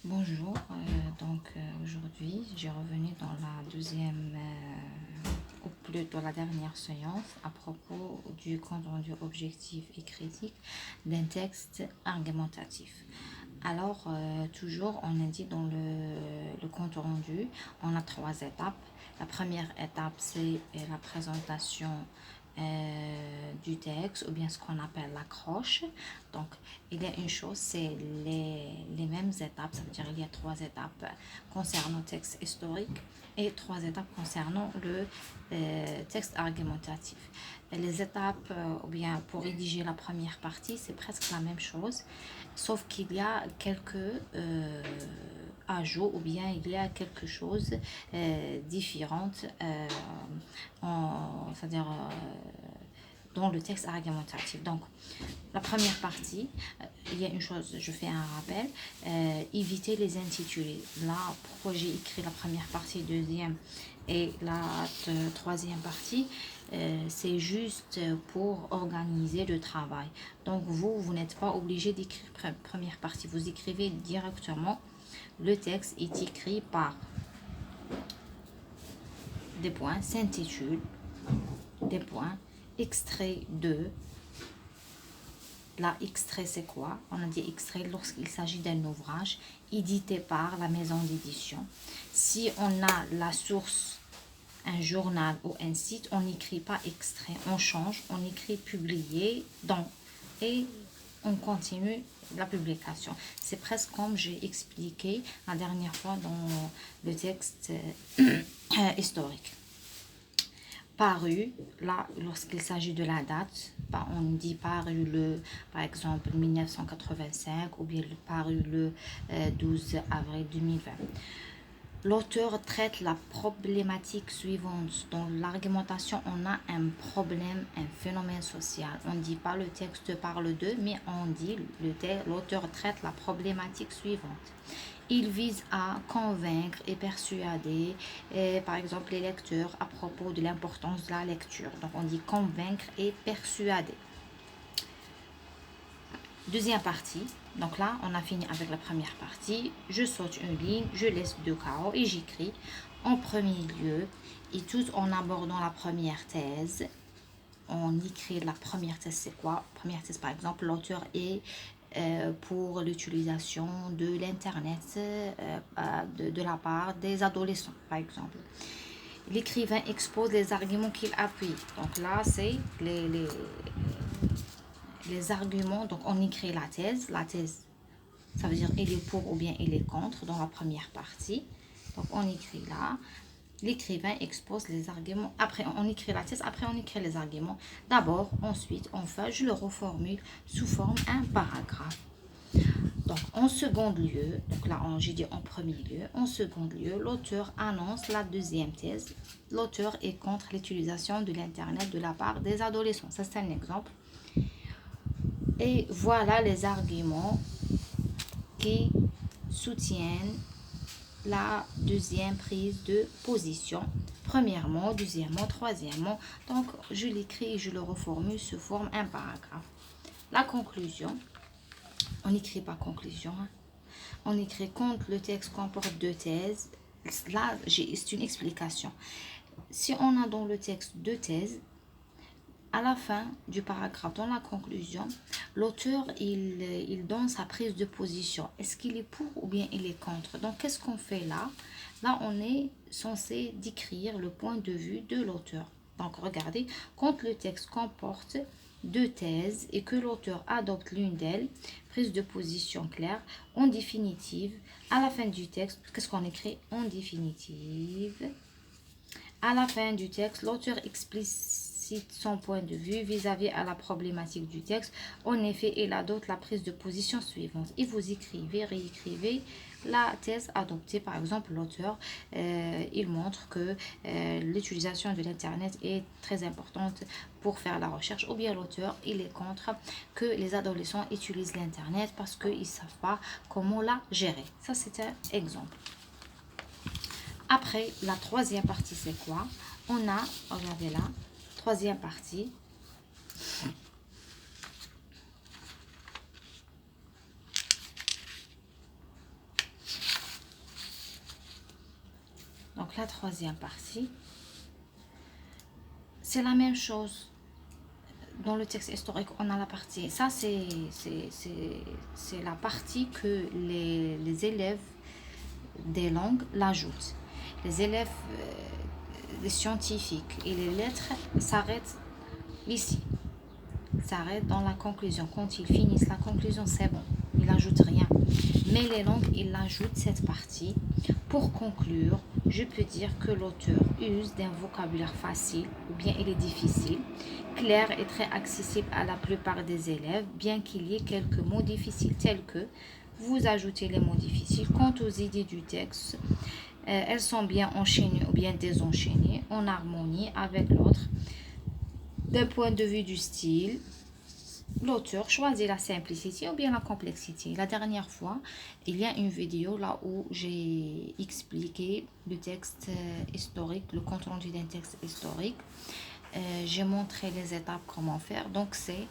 Bonjour, aujourd'hui j'ai revenu dans la deuxième ou plutôt la dernière séance à propos du compte rendu objectif et critique d'un texte argumentatif. Alors, toujours on a dit dans le compte rendu, on a trois étapes. La première étape c'est la présentation du texte ou bien ce qu'on appelle l'accroche. Donc, il y a une chose, c'est les mêmes étapes, ça veut dire il y a trois étapes concernant le texte historique et trois étapes concernant le texte argumentatif. Et les étapes, ou bien pour rédiger la première partie, c'est presque la même chose, sauf qu'il y a quelques ajouts ou bien il y a quelque chose différente, c'est-à-dire dans le texte argumentatif. Donc, la première partie, il y a une chose, je fais un rappel, éviter les intitulés. Là, pourquoi j'ai écrit la première partie, deuxième et la troisième partie, c'est juste pour organiser le travail. Donc, vous n'êtes pas obligé d'écrire première partie, vous écrivez directement. Le texte est écrit par des points, s'intitule, des points, extrait de. Là, extrait, c'est quoi? On a dit extrait lorsqu'il s'agit d'un ouvrage édité par la maison d'édition. Si on a la source, un journal ou un site, on n'écrit pas extrait, on change, on écrit publié dans et on continue la publication. C'est presque comme j'ai expliqué la dernière fois dans le texte historique. Paru, là, lorsqu'il s'agit de la date, on dit paru le, par exemple, 1985 ou bien paru le 12 avril 2020. L'auteur traite la problématique suivante. Dans l'argumentation, on a un problème, un phénomène social. On ne dit pas le texte parle de, mais on dit l'auteur traite la problématique suivante. Il vise à convaincre et persuader, par exemple, les lecteurs à propos de l'importance de la lecture. Donc, on dit convaincre et persuader. Deuxième partie. Donc là, on a fini avec la première partie. Je saute une ligne, je laisse deux carreaux et j'écris en premier lieu. Et tout en abordant la première thèse, on écrit la première thèse, c'est quoi? Première thèse, par exemple, l'auteur est pour l'utilisation de l'Internet de la part des adolescents, par exemple. L'écrivain expose les arguments qu'il appuie. Donc là, c'est les arguments. Donc on écrit la thèse. La thèse, ça veut dire il est pour ou bien il est contre dans la première partie. Donc on écrit là. L'écrivain expose les arguments. Après, on écrit la thèse. Après, on écrit les arguments. D'abord, ensuite, enfin, je le reformule sous forme un paragraphe. Donc, en second lieu, donc là, j'ai dit en premier lieu, en second lieu, l'auteur annonce la deuxième thèse. L'auteur est contre l'utilisation de l'Internet de la part des adolescents. Ça, c'est un exemple. Et voilà les arguments qui soutiennent la deuxième prise de position. Premièrement, deuxièmement, troisièmement. Donc, je l'écris et je le reformule sous forme un paragraphe. La conclusion, on n'écrit pas conclusion. On écrit quand le texte comporte deux thèses. Là, c'est une explication. Si on a dans le texte deux thèses, à la fin du paragraphe, dans la conclusion, l'auteur, il donne sa prise de position. Est-ce qu'il est pour ou bien il est contre? Donc, qu'est-ce qu'on fait là? Là, on est censé décrire le point de vue de l'auteur. Donc, regardez, quand le texte comporte deux thèses et que l'auteur adopte l'une d'elles, prise de position claire, en définitive, à la fin du texte, qu'est-ce qu'on écrit? En définitive, à la fin du texte, l'auteur explicite son point de vue vis-à-vis à la problématique du texte. En effet, il adopte la prise de position suivante. Et vous écrivez, réécrivez la thèse adoptée. Par exemple, l'auteur, il montre que l'utilisation de l'Internet est très importante pour faire la recherche. Ou bien l'auteur, il est contre que les adolescents utilisent l'Internet parce qu'ils ne savent pas comment la gérer. Ça, c'est un exemple. Après, la troisième partie, c'est quoi? On a, regardez là, troisième partie. Donc la troisième partie, c'est la même chose. Dans le texte historique, on a la partie, ça c'est la partie que les élèves des langues l'ajoutent. Les élèves les scientifiques et les lettres s'arrêtent ici, s'arrêtent dans la conclusion. Quand ils finissent la conclusion, c'est bon, ils n'ajoutent rien. Mais les langues, ils ajoutent cette partie. Pour conclure, je peux dire que l'auteur use d'un vocabulaire facile ou bien il est difficile, clair et très accessible à la plupart des élèves, bien qu'il y ait quelques mots difficiles tels que vous ajoutez les mots difficiles. Quant aux idées du texte, elles sont bien enchaînées ou bien désenchaînées, en harmonie avec l'autre. D'un point de vue du style, l'auteur choisit la simplicité ou bien la complexité. La dernière fois, il y a une vidéo là où j'ai expliqué le texte historique, le compte rendu d'un texte historique. J'ai montré les étapes comment faire. Donc c'est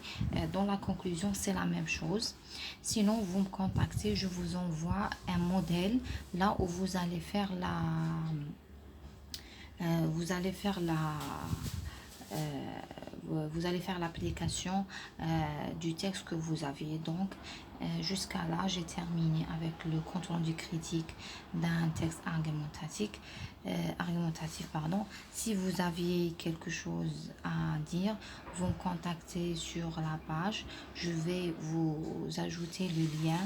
dans la conclusion, c'est la même chose. Sinon, vous me contactez, je vous envoie un modèle là où vous allez faire vous allez faire l'application du texte que vous aviez. Donc jusqu'à là, j'ai terminé avec le compte rendu critique d'un texte argumentatif. Si vous aviez quelque chose à dire, vous me contactez sur la page. Je vais vous ajouter le lien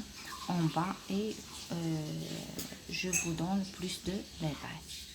en bas et je vous donne plus de détails.